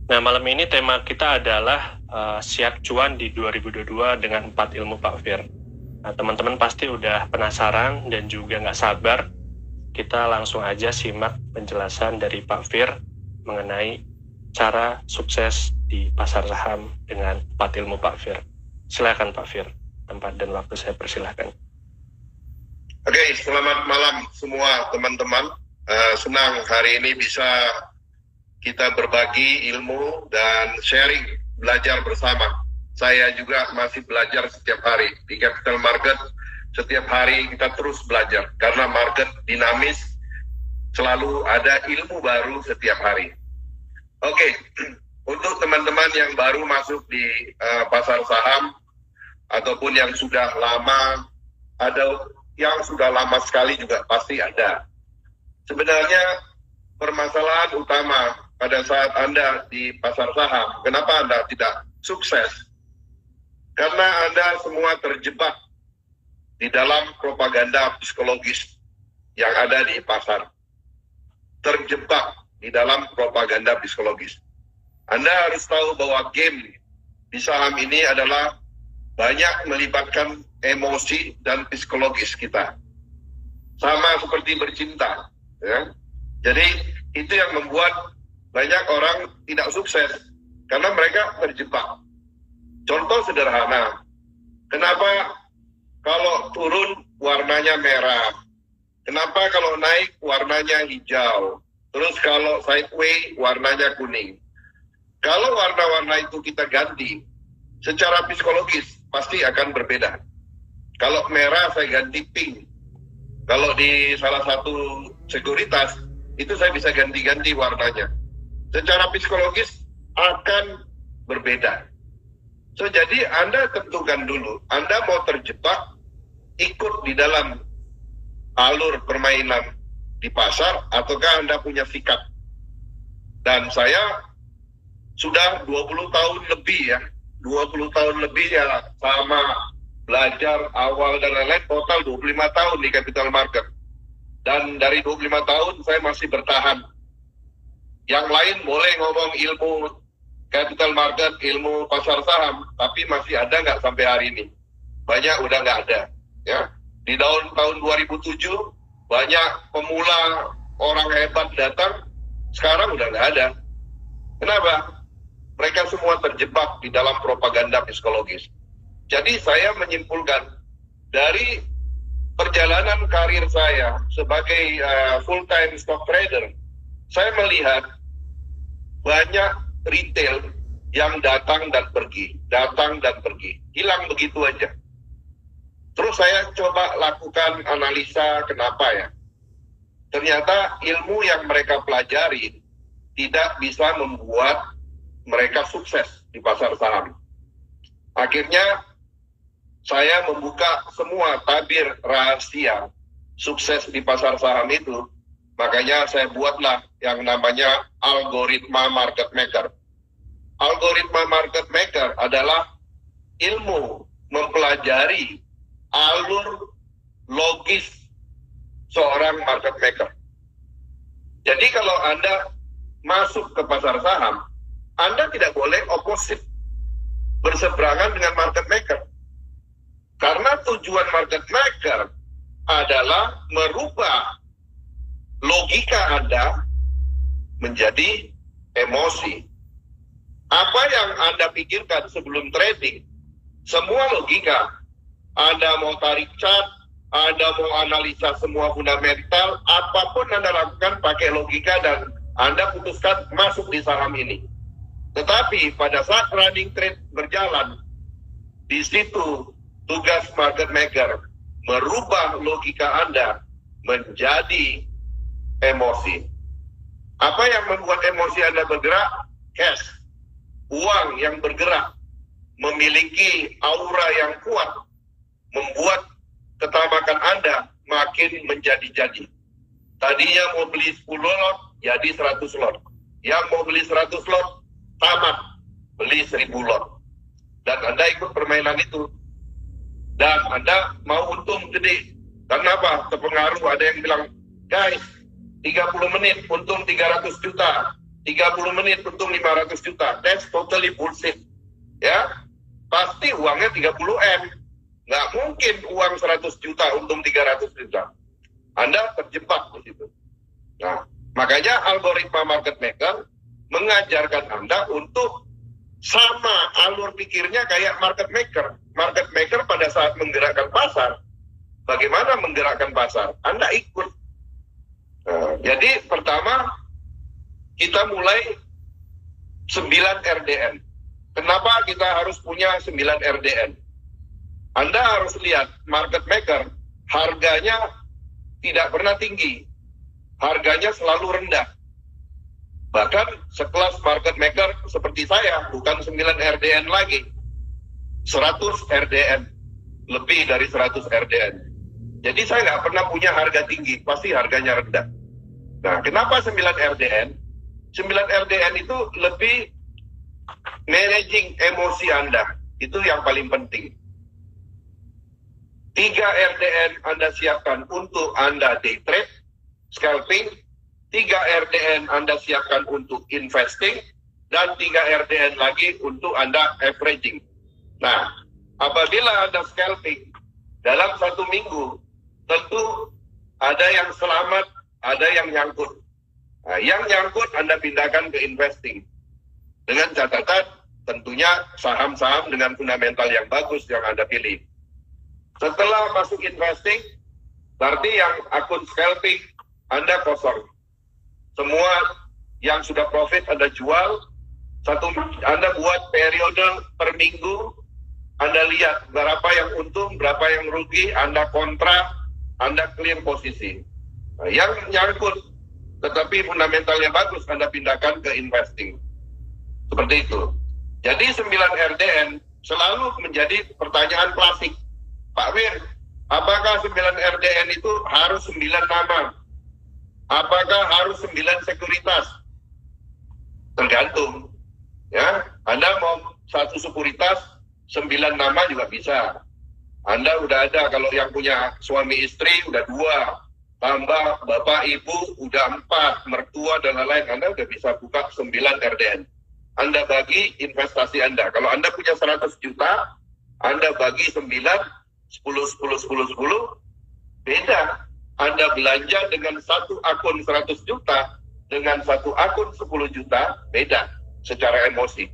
Nah, malam ini tema kita adalah siap cuan di 2022 dengan 4 ilmu Pak Fir. Nah, teman-teman pasti udah penasaran dan juga nggak sabar. Kita langsung aja simak penjelasan dari Pak Fir mengenai cara sukses di pasar saham dengan 4 ilmu Pak Fir. Silakan Pak Fir, tempat dan waktu saya persilahkan. Oke, selamat malam semua teman-teman. Senang hari ini bisa kita berbagi ilmu dan sharing, belajar bersama. Saya juga masih belajar setiap hari. Di capital market, setiap hari kita terus belajar. Karena market dinamis, selalu ada ilmu baru setiap hari. Oke, untuk teman-teman yang baru masuk di pasar saham, ataupun yang sudah lama, ada yang sudah lama sekali juga pasti ada. Sebenarnya permasalahan utama pada saat Anda di pasar saham, kenapa Anda tidak sukses? Karena Anda semua terjebak di dalam propaganda psikologis yang ada di pasar. Terjebak di dalam propaganda psikologis. Anda harus tahu bahwa game di saham ini adalah banyak melibatkan emosi dan psikologis kita. Sama seperti bercinta. Ya. Jadi itu yang membuat banyak orang tidak sukses karena mereka terjebak. Contoh sederhana, kenapa kalau turun warnanya merah, kenapa kalau naik warnanya hijau, terus kalau sideways warnanya kuning. Kalau warna-warna itu kita ganti, secara psikologis pasti akan berbeda. Kalau merah saya ganti pink, kalau di salah satu sekuritas itu saya bisa ganti-ganti warnanya. Secara psikologis akan berbeda. So, jadi Anda tentukan dulu, Anda mau terjebak ikut di dalam alur permainan di pasar, ataukah Anda punya sikap? Dan saya sudah 20 tahun lebih ya, 20 tahun lebih ya sama belajar awal dan lain-lain, total 25 tahun di capital market. Dan dari 25 tahun saya masih bertahan. Yang lain boleh ngomong ilmu capital market, ilmu pasar saham, tapi masih ada nggak sampai hari ini? Banyak udah nggak ada. Ya. Di tahun 2007, banyak pemula orang hebat datang, sekarang udah nggak ada. Kenapa? Mereka semua terjebak di dalam propaganda psikologis. Jadi saya menyimpulkan, dari perjalanan karir saya sebagai full-time stock trader, saya melihat banyak retail yang datang dan pergi, hilang begitu aja. Terus saya coba lakukan analisa kenapa ya. Ternyata ilmu yang mereka pelajari tidak bisa membuat mereka sukses di pasar saham. Akhirnya saya membuka semua tabir rahasia sukses di pasar saham itu. Makanya saya buatlah yang namanya algoritma market maker. Algoritma market maker adalah ilmu mempelajari alur logis seorang market maker. Jadi kalau Anda masuk ke pasar saham, Anda tidak boleh opposite, berseberangan dengan market maker. Karena tujuan market maker adalah merubah logika Anda menjadi emosi. Apa yang Anda pikirkan sebelum trading, semua logika. Anda mau tarik chart, Anda mau analisa semua fundamental, apapun Anda lakukan pakai logika dan Anda putuskan masuk di saham ini. Tetapi pada saat running trade berjalan, di situ tugas market maker merubah logika Anda menjadi emosi. Apa yang membuat emosi Anda bergerak? Cash. Uang yang bergerak. Memiliki aura yang kuat. Membuat ketamakan Anda makin menjadi-jadi. Tadinya mau beli 10 lot, jadi 100 lot. Yang mau beli 100 lot, tamat. Beli 1000 lot. Dan Anda ikut permainan itu. Dan Anda mau untung gede. Kenapa? Terpengaruh, ada yang bilang, guys, 30 menit untung 300 juta. 30 menit untung 500 juta. That's totally bullshit. Ya, pasti uangnya 30M. Nggak mungkin uang 100 juta untung 300 juta. Anda terjebak di situ. Nah, makanya algoritma market maker mengajarkan Anda untuk sama alur pikirnya kayak market maker. Market maker pada saat menggerakkan pasar, bagaimana menggerakkan pasar? Anda ikut. Nah, jadi pertama kita mulai 9 RDN. Kenapa kita harus punya 9 RDN? Anda harus lihat market maker harganya tidak pernah tinggi, harganya selalu rendah. Bahkan sekelas market maker seperti saya, bukan 9 RDN lagi, 100 RDN, lebih dari 100 RDN. Jadi saya nggak pernah punya harga tinggi, pasti harganya rendah. Nah, kenapa 9 RDN? 9 RDN itu lebih managing emosi Anda, itu yang paling penting. 3 RDN Anda siapkan untuk Anda day trade, scalping, 3 RDN Anda siapkan untuk investing, dan 3 RDN lagi untuk Anda averaging. Nah, apabila Anda scalping, dalam 1 minggu, tentu ada yang selamat, ada yang nyangkut. Nah, yang nyangkut Anda pindahkan ke investing. Dengan catatan, tentunya saham-saham dengan fundamental yang bagus yang Anda pilih. Setelah masuk investing, berarti yang akun scalping Anda kosong. Semua yang sudah profit Anda jual. Anda buat periode per minggu. Anda lihat berapa yang untung, berapa yang rugi. Anda kontra, Anda clear posisi. Nah, yang nyangkut, tetapi fundamentalnya bagus, Anda pindahkan ke investing. Seperti itu. Jadi 9 RDN selalu menjadi pertanyaan klasik. Pak Wir, apakah 9 RDN itu harus 9 nama? Apakah harus 9 sekuritas? Tergantung. Ya, Anda mau 1 sekuritas, 9 nama juga bisa. Anda udah ada, kalau yang punya suami istri udah 2, tambah bapak ibu udah 4, mertua dan lain-lain, Anda udah bisa buka 9 RDN. Anda bagi investasi Anda. Kalau Anda punya 100 juta, Anda bagi 9, 10, 10, 10, 10, beda. Anda belanja dengan satu akun 100 juta, dengan satu akun 10 juta, beda secara emosi.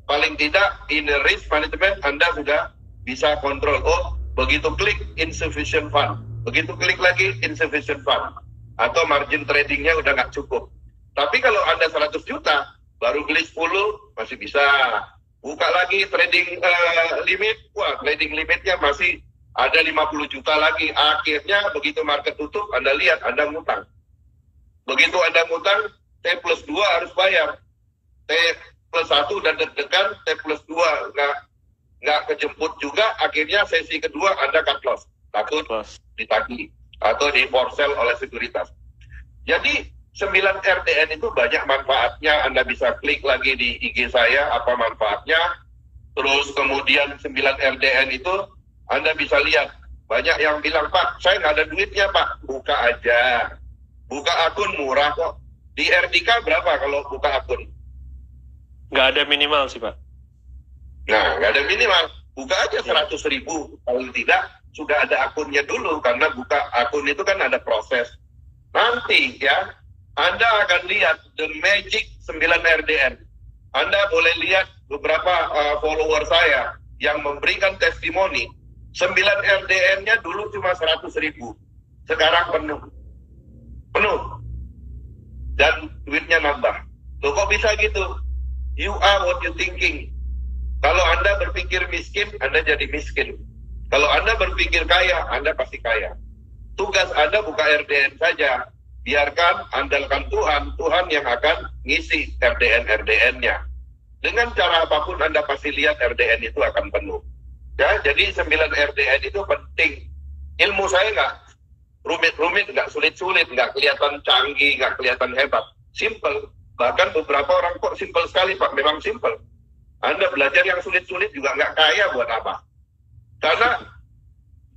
Paling tidak, in the risk management, Anda sudah bisa kontrol. Oh, begitu klik, insufficient fund. Begitu klik lagi, insufficient fund. Atau margin tradingnya udah nggak cukup. Tapi kalau Anda 100 juta, baru beli 10, masih bisa. Buka lagi trading limit, wah trading limitnya masih ada 50 juta lagi. Akhirnya begitu market tutup, Anda lihat, Anda ngutang. Begitu Anda ngutang, T+2 harus bayar. T+1 udah deg-degan, T+2 nggak kejemput juga, akhirnya sesi kedua Anda cut loss. Takut ditagih atau di for sale oleh sekuritas. Jadi 9 RDN itu banyak manfaatnya. Anda bisa klik lagi di IG saya apa manfaatnya. Terus kemudian 9 RDN itu Anda bisa lihat. Banyak yang bilang, Pak, saya nggak ada duitnya, Pak. Buka aja. Buka akun murah kok. Di RDK berapa kalau buka akun? Nggak ada minimal sih, Pak. Nah, nggak ada minimal. Buka aja 100.000. Paling tidak sudah ada akunnya dulu. Karena buka akun itu kan ada proses. Nanti ya, Anda akan lihat the magic 9 RDN. Anda boleh lihat beberapa follower saya yang memberikan testimoni. 9 RDN-nya dulu cuma 100.000. Sekarang penuh. Penuh. Dan duitnya nambah. Loh, kok bisa gitu? You are what you thinking. Kalau Anda berpikir miskin, Anda jadi miskin. Kalau Anda berpikir kaya, Anda pasti kaya. Tugas Anda buka RDN saja. Biarkan, andalkan Tuhan, Tuhan yang akan ngisi RDN-RDN-nya. Dengan cara apapun Anda pasti lihat RDN itu akan penuh. Ya, jadi 9 RDN itu penting. Ilmu saya nggak rumit-rumit, nggak sulit-sulit, nggak kelihatan canggih, nggak kelihatan hebat. Simple. Bahkan beberapa orang kok simple sekali, Pak. Memang simple. Anda belajar yang sulit-sulit juga nggak kaya buat apa? Karena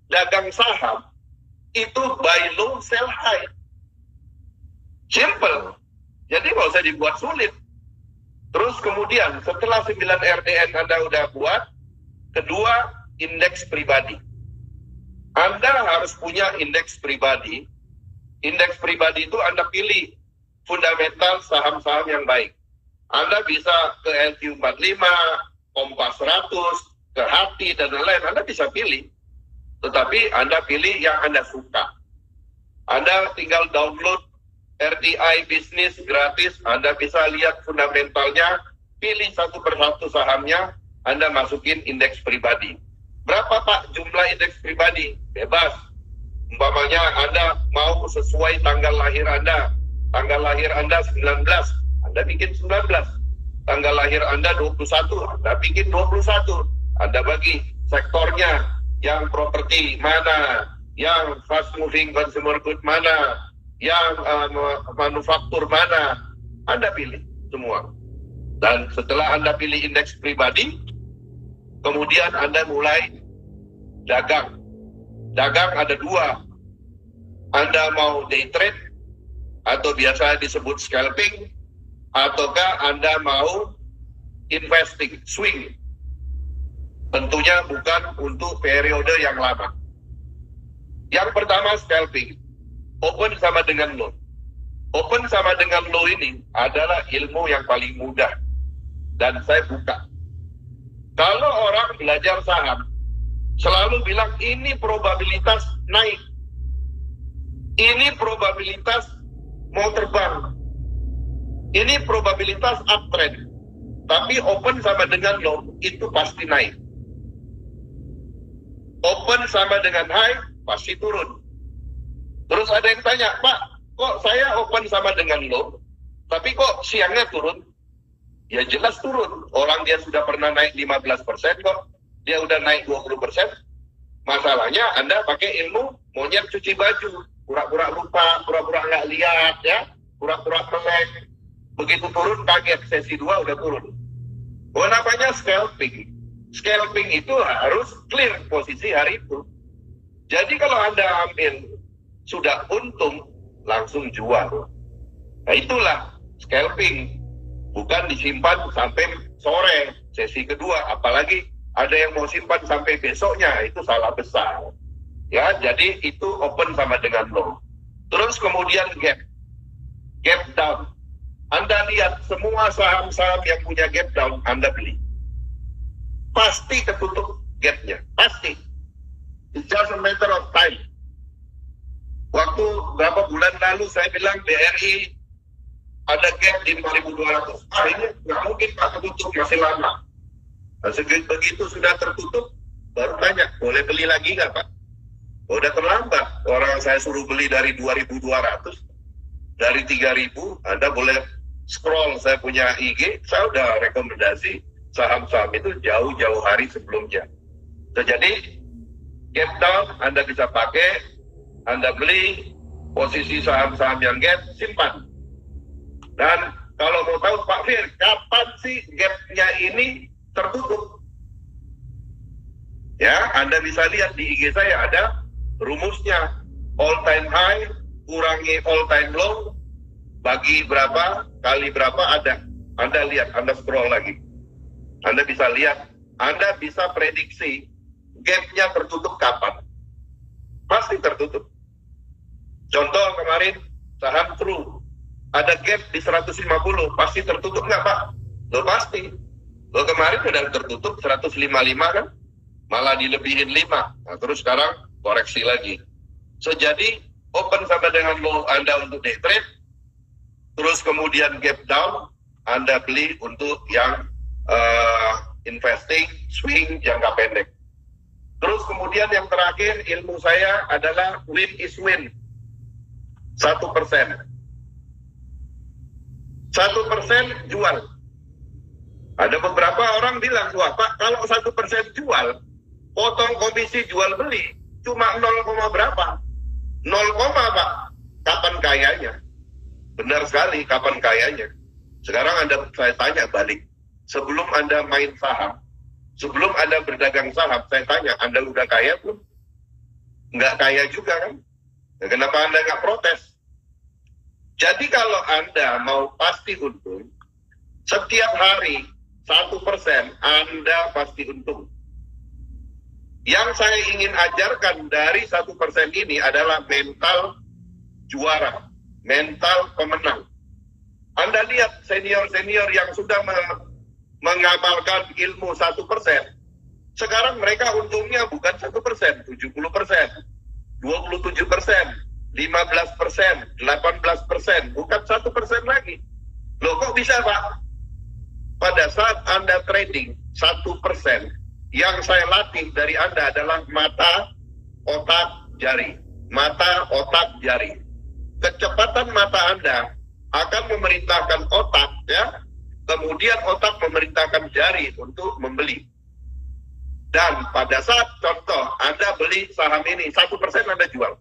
dagang saham itu buy low, sell high. Simple. Jadi nggak usah dibuat sulit. Terus kemudian setelah 9 RDN Anda udah buat, kedua, indeks pribadi. Anda harus punya indeks pribadi. Indeks pribadi itu Anda pilih fundamental saham-saham yang baik. Anda bisa ke LQ45, Kompas 100, ke Hati, dan lain-lain. Anda bisa pilih. Tetapi Anda pilih yang Anda suka. Anda tinggal download RTI Bisnis gratis. Anda bisa lihat fundamentalnya, pilih satu persatu sahamnya, Anda masukin indeks pribadi. Berapa Pak jumlah indeks pribadi? Bebas. Umpamanya Anda mau sesuai tanggal lahir Anda. Tanggal lahir Anda 19, Anda bikin 19. Tanggal lahir Anda 21, Anda bikin 21. Anda bagi sektornya, yang properti mana, yang fast moving consumer good mana, yang manufaktur mana, Anda pilih semua. Dan setelah Anda pilih indeks pribadi, kemudian Anda mulai dagang. Dagang ada dua. Anda mau day trade, atau biasa disebut scalping, ataukah Anda mau investing, swing. Tentunya bukan untuk periode yang lama. Yang pertama scalping, open sama dengan low. Open sama dengan low ini adalah ilmu yang paling mudah. Dan saya buka. Kalau orang belajar saham, selalu bilang ini probabilitas naik. Ini probabilitas mau terbang. Ini probabilitas uptrend. Tapi open sama dengan low, itu pasti naik. Open sama dengan high, pasti turun. Terus ada yang tanya, Pak, kok saya open sama dengan low, tapi kok siangnya turun? Ya jelas turun. Orang dia sudah pernah naik 15% kok. Dia udah naik 20%. Masalahnya Anda pakai ilmu monyet cuci baju. Pura-pura lupa, pura-pura nggak lihat, ya. Pura-pura melek. Begitu turun kaget, sesi 2 udah turun. Namanya scalping. Scalping itu harus clear posisi hari itu. Jadi kalau Anda ambil sudah untung, langsung jual. Nah itulah scalping. Bukan disimpan sampai sore, sesi kedua. Apalagi ada yang mau simpan sampai besoknya, itu salah besar. Ya, jadi itu open sama dengan low. Terus kemudian gap. Gap down. Anda lihat semua saham-saham yang punya gap down, Anda beli. Pasti ketutup gapnya. Pasti. It's just a matter of time. Waktu berapa bulan lalu saya bilang BRI ada gap di 4.200. Ini nggak mungkin Pak tertutup, masih lama. Nah, begitu sudah tertutup, baru tanya, boleh beli lagi nggak Pak? Udah terlambat. Orang saya suruh beli dari 2.200, dari 3.000, Anda boleh scroll saya punya IG, saya udah rekomendasi saham-saham itu jauh-jauh hari sebelumnya. So, jadi gap down Anda bisa pakai, Anda beli, posisi saham-saham yang gap, simpan. Dan kalau mau tahu Pak Fir, kapan sih gapnya ini tertutup? Ya, Anda bisa lihat di IG saya ada rumusnya. All time high, kurangi all time low, bagi berapa, kali berapa ada. Anda lihat, Anda scroll lagi. Anda bisa lihat, Anda bisa prediksi gapnya tertutup kapan. Pasti tertutup. Contoh kemarin, saham True. Ada gap di 150, pasti tertutup nggak Pak? Loh pasti. Loh kemarin udah tertutup 155 kan? Malah dilebihin 5. Nah, terus sekarang koreksi lagi. So jadi open sama dengan low Anda untuk day trade, terus kemudian gap down Anda beli untuk yang investing, swing jangka pendek. Terus kemudian yang terakhir ilmu saya adalah win is win. 1%. 1% jual. Ada beberapa orang bilang, wah Pak, kalau 1% jual, potong komisi jual beli, cuma 0, berapa? 0, Pak. Kapan kayanya? Benar sekali, kapan kayanya? Sekarang saya tanya balik. Sebelum Anda main saham, sebelum Anda berdagang saham, saya tanya, Anda udah kaya belum? Nggak kaya juga kan? Ya, kenapa Anda nggak protes? Jadi kalau Anda mau pasti untung, setiap hari 1% Anda pasti untung. Yang saya ingin ajarkan dari 1% ini adalah mental juara, mental pemenang. Anda lihat senior-senior yang sudah mengamalkan ilmu 1%, sekarang mereka untungnya bukan 1%, 70%, 27%, 15%, 18%, bukan 1% lagi. Loh kok bisa Pak? Pada saat Anda trading 1%, yang saya latih dari Anda adalah mata, otak, jari. Mata, otak, jari. Kecepatan mata Anda akan memerintahkan otak, ya. Kemudian otak memerintahkan jari untuk membeli. Dan pada saat contoh Anda beli saham ini, 1% Anda jual.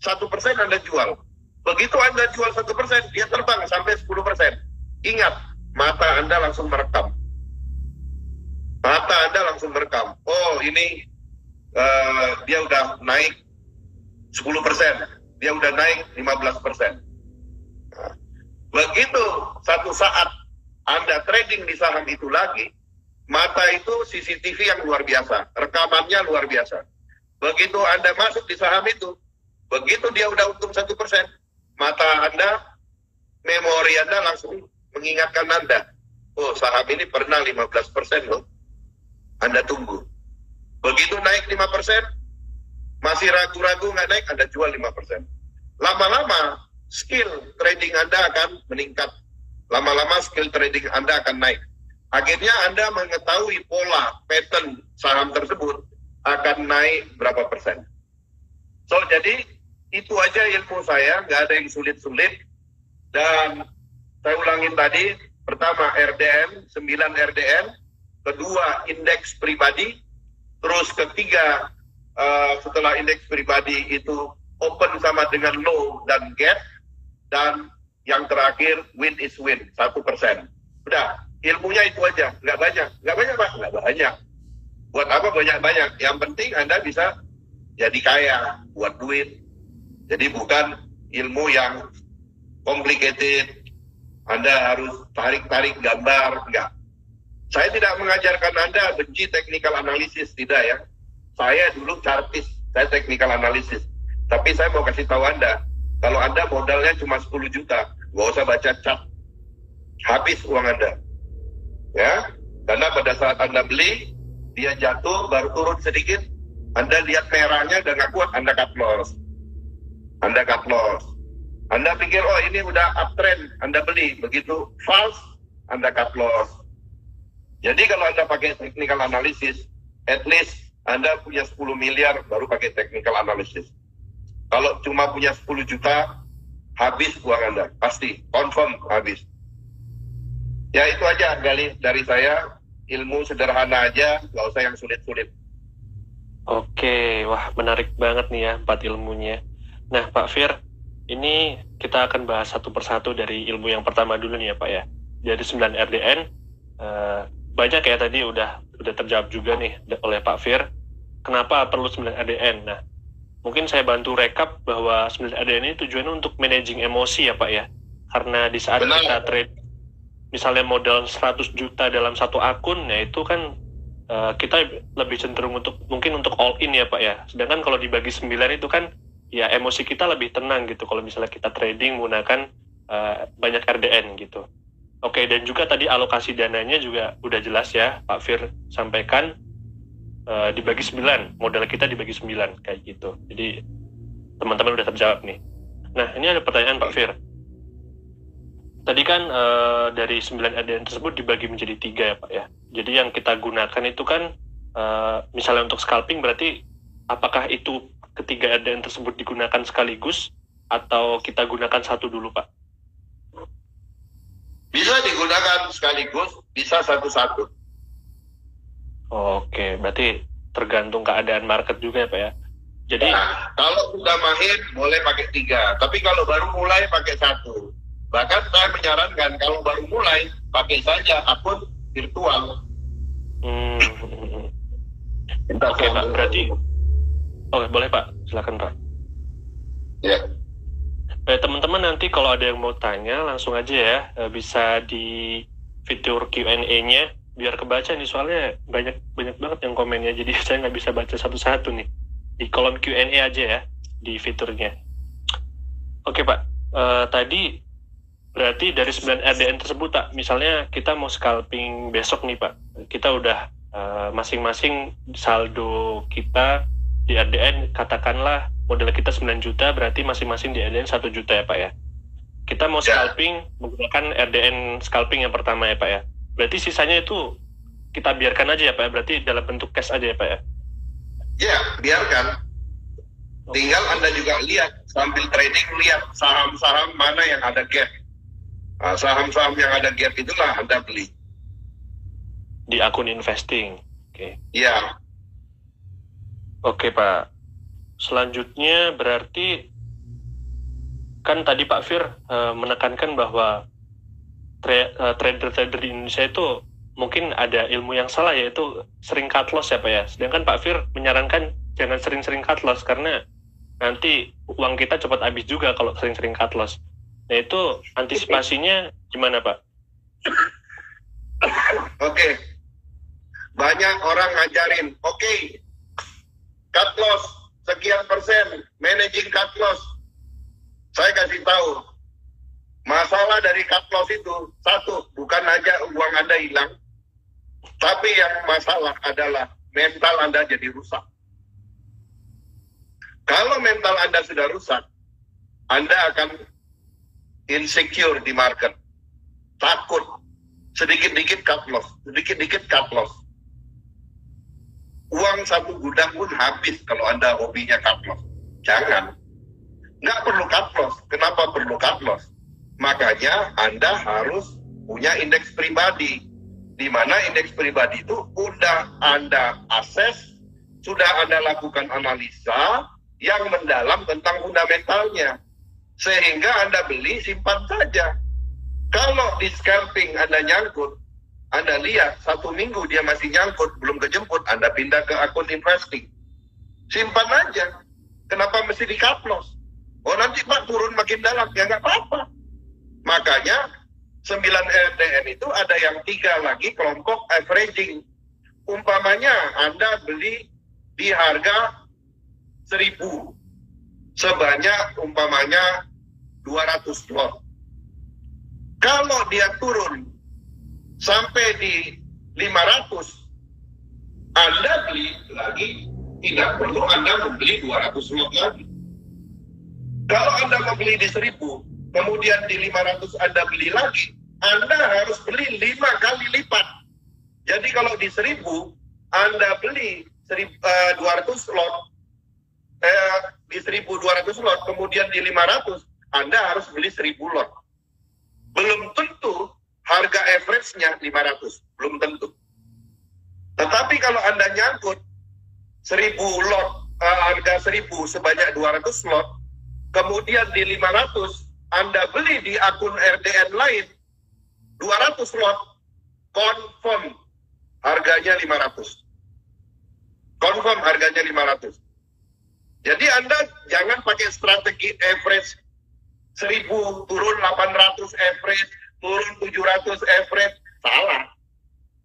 1% Anda jual. Begitu Anda jual 1%, dia terbang sampai 10%. Ingat, mata Anda langsung merekam. Mata Anda langsung merekam. Oh, ini dia udah naik 10%. Dia udah naik 15%. Nah, begitu satu saat Anda trading di saham itu lagi, mata itu CCTV yang luar biasa. Rekamannya luar biasa. Begitu Anda masuk di saham itu, begitu dia udah untung 1%, mata Anda, memori Anda langsung mengingatkan Anda. Oh, saham ini pernah 15% loh. Anda tunggu. Begitu naik 5%, masih ragu-ragu nggak naik, Anda jual 5%. Lama-lama, skill trading Anda akan meningkat. Lama-lama skill trading Anda akan naik. Akhirnya Anda mengetahui pola, pattern saham tersebut akan naik berapa persen. So, jadi itu aja ilmu saya, nggak ada yang sulit-sulit. Dan saya ulangin tadi, pertama RDN, 9 RDN, kedua indeks pribadi, terus ketiga setelah indeks pribadi itu open sama dengan low dan gap, dan yang terakhir win is win, 1%. Udah, ilmunya itu aja, nggak banyak Pak, nggak banyak. Buat apa banyak-banyak? Yang penting Anda bisa jadi kaya, buat duit. Jadi bukan ilmu yang complicated, Anda harus tarik-tarik gambar, enggak. Saya tidak mengajarkan Anda benci technical analysis, tidak ya. Saya dulu chartis, saya technical analysis. Tapi saya mau kasih tahu Anda, kalau Anda modalnya cuma 10 juta, nggak usah baca chart. Habis uang Anda. Ya, karena pada saat Anda beli, dia jatuh, baru turun sedikit, Anda lihat merahnya udah nggak kuat, Anda cut loss. Anda cut loss. Anda pikir, oh ini udah uptrend, Anda beli. Begitu false, Anda cut loss. Jadi kalau Anda pakai technical analysis, at least Anda punya 10 miliar baru pakai technical analysis. Kalau cuma punya 10 juta, habis uang Anda. Pasti, confirm habis. Ya itu aja dari saya. Ilmu sederhana aja, nggak usah yang sulit-sulit. Oke, wah menarik banget nih ya 4 ilmunya. Nah Pak Fir, ini kita akan bahas satu persatu dari ilmu yang pertama dulu nih ya Pak ya. Dari 9 RDN, banyak ya tadi udah terjawab juga nih oleh Pak Fir. Kenapa perlu 9 RDN? Nah, mungkin saya bantu rekap bahwa 9 RDN ini tujuannya untuk managing emosi ya Pak ya. Karena di saat kita trade, misalnya modal 100 juta dalam satu akun, ya itu kan kita lebih cenderung mungkin untuk all in ya Pak ya. Sedangkan kalau dibagi 9 itu kan ya emosi kita lebih tenang gitu kalau misalnya kita trading menggunakan banyak RDN gitu. Oke, dan juga tadi alokasi dananya juga udah jelas ya Pak Fir sampaikan, dibagi 9, modal kita dibagi 9 kayak gitu. Jadi teman-teman udah terjawab nih. Nah, ini ada pertanyaan Pak Fir. Tadi kan dari 9 RDN tersebut dibagi menjadi 3 ya Pak ya. Jadi yang kita gunakan itu kan misalnya untuk scalping, berarti apakah itu ketiga RDN tersebut digunakan sekaligus atau kita gunakan satu dulu Pak? Bisa digunakan sekaligus, bisa satu-satu. Oke, berarti tergantung keadaan market juga ya Pak ya. Jadi kalau sudah mahir boleh pakai 3, tapi kalau baru mulai pakai 1. Bahkan saya menyarankan kalau baru mulai pakai saja akun virtual. Oke Pak, berarti boleh Pak, silakan Pak. Ya. Teman-teman nanti kalau ada yang mau tanya langsung aja ya, bisa di fitur Q&A-nya biar kebaca nih, soalnya banyak banget yang komennya, jadi saya nggak bisa baca satu-satu nih. Di kolom Q&A aja ya di fiturnya. Oke Pak, tadi berarti dari 9 RDN tersebut Pak, misalnya kita mau scalping besok nih Pak, kita udah masing-masing saldo kita di RDN katakanlah modal kita 9 juta, berarti masing-masing di RDN 1 juta ya Pak ya. Kita mau scalping menggunakan RDN scalping yang pertama ya Pak ya. Berarti sisanya itu kita biarkan aja ya Pak ya, berarti dalam bentuk cash aja ya Pak ya. Ya, biarkan. Tinggal Anda juga lihat, sambil trading lihat saham-saham mana yang ada gap. Nah, saham-saham yang ada gap itulah Anda beli. Di akun investing. Oke. Iya. Oke Pak. Selanjutnya berarti kan tadi Pak Fir menekankan bahwa trader-trader di Indonesia itu mungkin ada ilmu yang salah, yaitu sering cut loss ya Pak ya. Sedangkan Pak Fir menyarankan jangan sering-sering cut loss karena nanti uang kita cepat habis juga kalau sering-sering cut loss. Nah itu antisipasinya gimana Pak? Oke. Banyak orang ngajarin, cut loss sekian persen, managing cut loss. Saya kasih tahu, masalah dari cut loss itu, satu, bukan aja uang Anda hilang, tapi yang masalah adalah mental Anda jadi rusak. Kalau mental Anda sudah rusak, Anda akan insecure di market, takut, sedikit-dikit cut loss, sedikit-dikit cut loss. Uang satu gudang pun habis kalau Anda hobinya cut loss. Jangan. Nggak perlu cut loss. Kenapa perlu cut loss? Makanya Anda harus punya indeks pribadi. Di mana indeks pribadi itu udah Anda akses, sudah Anda lakukan analisa yang mendalam tentang fundamentalnya. Sehingga Anda beli, simpan saja. Kalau di scalping Anda nyangkut, Anda lihat 1 minggu dia masih nyangkut, belum kejemput, Anda pindah ke akun investing. Simpan aja. Kenapa mesti di cut loss? Oh nanti Pak turun makin dalam, ya nggak apa-apa. Makanya 9 RDN itu ada yang 3 lagi kelompok averaging. Umpamanya Anda beli di harga 1.000, sebanyak umpamanya 200 lot. Kalau dia turun sampai di 500, Anda beli lagi, tidak perlu Anda membeli 200 lot lagi. Kalau Anda membeli di 1.000, kemudian di 500 Anda beli lagi, Anda harus beli 5 kali lipat. Jadi kalau di 1.000 Anda beli 200 lot, di 1.200 lot, kemudian di 500 Anda harus beli 1.000 lot. Belum tentu harga average-nya 500, belum tentu. Tetapi kalau Anda nyangkut 1.000 lot, harga 1.000 sebanyak 200 lot, kemudian di 500 Anda beli di akun RDN lain 200 lot, confirm harganya 500. Confirm harganya 500. Jadi Anda jangan pakai strategi average 1.000 turun 800 average, turun 700 average, salah.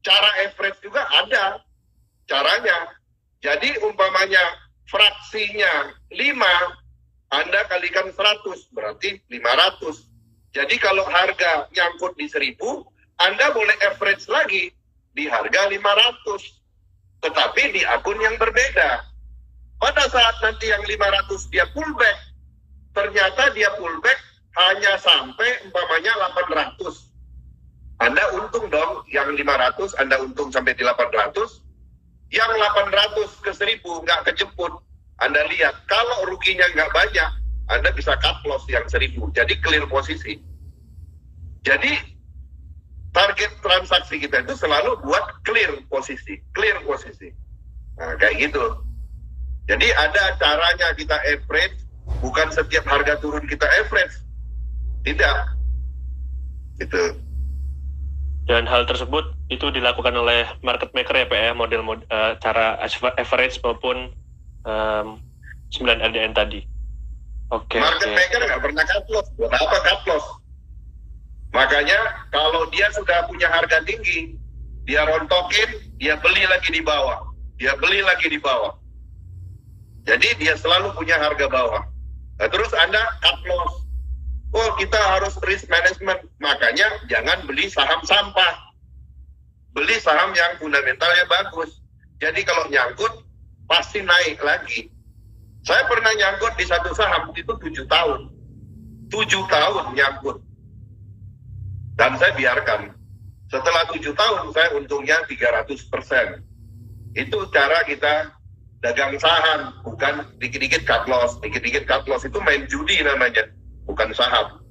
Cara average juga ada caranya. Jadi umpamanya fraksinya 5, Anda kalikan 100, berarti 500. Jadi kalau harga nyangkut di 1.000, Anda boleh average lagi di harga 500. Tetapi di akun yang berbeda. Pada saat nanti yang 500 dia pullback, ternyata dia pullback hanya sampai umpamanya 800. Anda untung dong, yang 500 Anda untung sampai di 800, yang 800 ke 1.000 nggak kejemput. Anda lihat, kalau ruginya nggak banyak, Anda bisa cut loss yang 1.000, jadi clear posisi. Jadi target transaksi kita itu selalu buat clear posisi. Nah, kayak gitu. Jadi ada caranya kita average, bukan setiap harga turun kita average. Tidak. Gitu. Dan hal tersebut itu dilakukan oleh market maker ya Pak ya, model cara average maupun 9 RDN tadi. Market maker nggak pernah cut loss. Buat apa cut loss? Makanya kalau dia sudah punya harga tinggi, dia rontokin, dia beli lagi di bawah. Dia beli lagi di bawah. Jadi dia selalu punya harga bawah. Nah, terus Anda cut loss. Oh, kita harus risk management. Makanya jangan beli saham sampah. Beli saham yang fundamentalnya bagus. Jadi kalau nyangkut, pasti naik lagi. Saya pernah nyangkut di satu saham itu 7 tahun. 7 tahun nyangkut. Dan saya biarkan. Setelah 7 tahun, saya untungnya 300%. Itu cara kita dagang saham, bukan dikit-dikit cut loss. Dikit-dikit cut loss itu main judi namanya, bukan saham.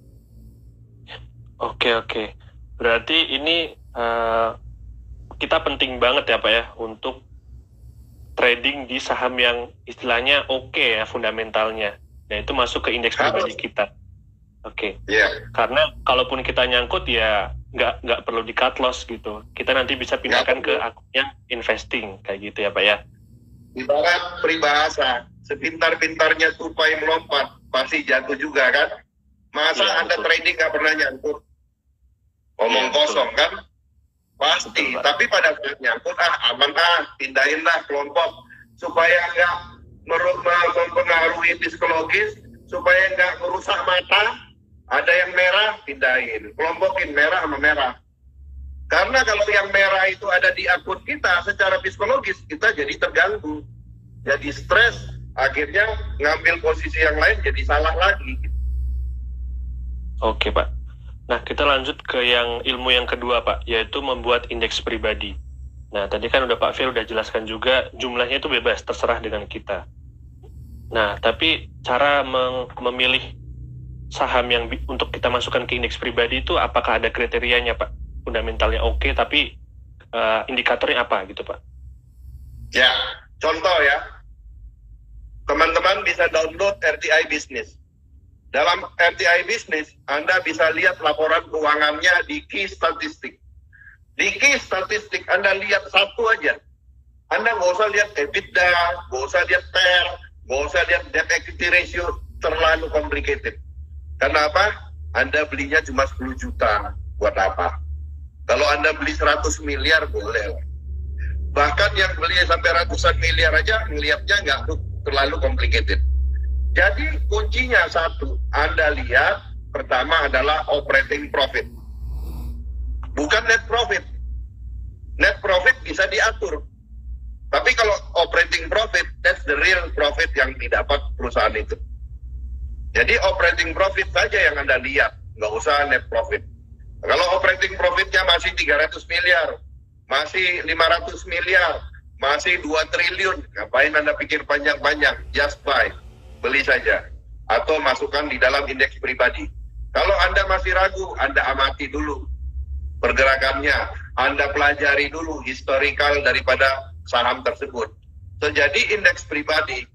Oke. Berarti ini kita penting banget ya Pak ya, untuk trading di saham yang istilahnya oke ya fundamentalnya. Nah itu masuk ke indeks pribadi kita. Oke. Karena kalaupun kita nyangkut ya nggak perlu di cut loss gitu. Kita nanti bisa pindahkan ke akunnya investing kayak gitu ya Pak ya. Ibarat peribahasa, sepintar-pintarnya tupai melompat pasti jatuh juga kan. Masa Anda trading nggak pernah nyangkut? Omong kosong kan? Pasti. Betul, tapi pada saat nyangkut aman pindahin lah kelompok supaya nggak mempengaruhi psikologis, supaya nggak merusak mata. Ada yang merah, pindahin. Kelompokin merah sama merah. Karena kalau yang merah itu ada di akun kita, secara psikologis, kita jadi terganggu. Jadi stres, akhirnya ngambil posisi yang lain jadi salah lagi. Oke Pak. Nah kita lanjut ke yang ilmu yang kedua Pak, yaitu membuat indeks pribadi. Nah tadi kan Pak Fir udah jelaskan juga, jumlahnya itu bebas, terserah dengan kita. Nah tapi cara memilih saham yang untuk kita masukkan ke indeks pribadi itu apakah ada kriterianya Pak? Fundamentalnya oke, tapi indikatornya apa gitu Pak? Ya, contoh ya, teman-teman bisa download RTI Business. Dalam RTI Business, Anda bisa lihat laporan keuangannya di Key Statistik. Di Key Statistik, Anda lihat satu aja. Anda nggak usah lihat EBITDA, nggak usah lihat TER, nggak usah lihat debt equity ratio, terlalu complicated. Kenapa? Anda belinya cuma 10 juta. Buat apa? Kalau Anda beli 100 miliar, boleh. Bahkan yang belinya sampai ratusan miliar aja, ngelihatnya nggak terlalu complicated. Jadi kuncinya satu, Anda lihat pertama adalah operating profit. Bukan net profit. Net profit bisa diatur. Tapi kalau operating profit, that's the real profit yang didapat perusahaan itu. Jadi operating profit saja yang Anda lihat, nggak usah net profit. Kalau operating profitnya masih 300 miliar, masih 500 miliar, masih 2 triliun, ngapain Anda pikir panjang-panjang? Just buy, beli saja. Atau masukkan di dalam indeks pribadi. Kalau Anda masih ragu, Anda amati dulu pergerakannya. Anda pelajari dulu historical daripada saham tersebut. So, jadi indeks pribadi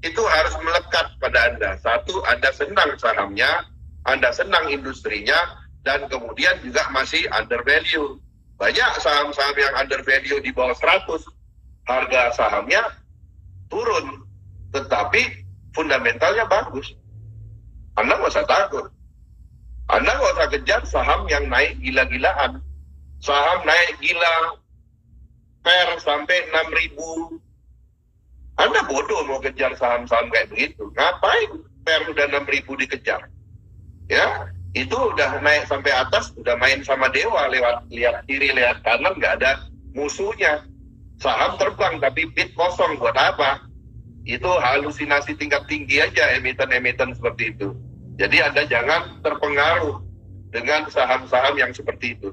itu harus melekat pada Anda. Satu, Anda senang sahamnya, Anda senang industrinya, dan kemudian juga masih under value. Banyak saham-saham yang under value di bawah 100, harga sahamnya turun, tetapi fundamentalnya bagus. Anda nggak usah takut. Anda nggak usah kejar saham yang naik gila-gilaan. Saham naik gila, per sampai 6.000. Anda bodoh mau kejar saham-saham kayak begitu. Ngapain per udah 6.000 dikejar? Ya, itu udah naik sampai atas, udah main sama dewa, lewat lihat kiri, lihat kanan, nggak ada musuhnya. Saham terbang tapi bid kosong, buat apa? Itu halusinasi tingkat tinggi aja emiten-emiten seperti itu. Jadi Anda jangan terpengaruh dengan saham-saham yang seperti itu.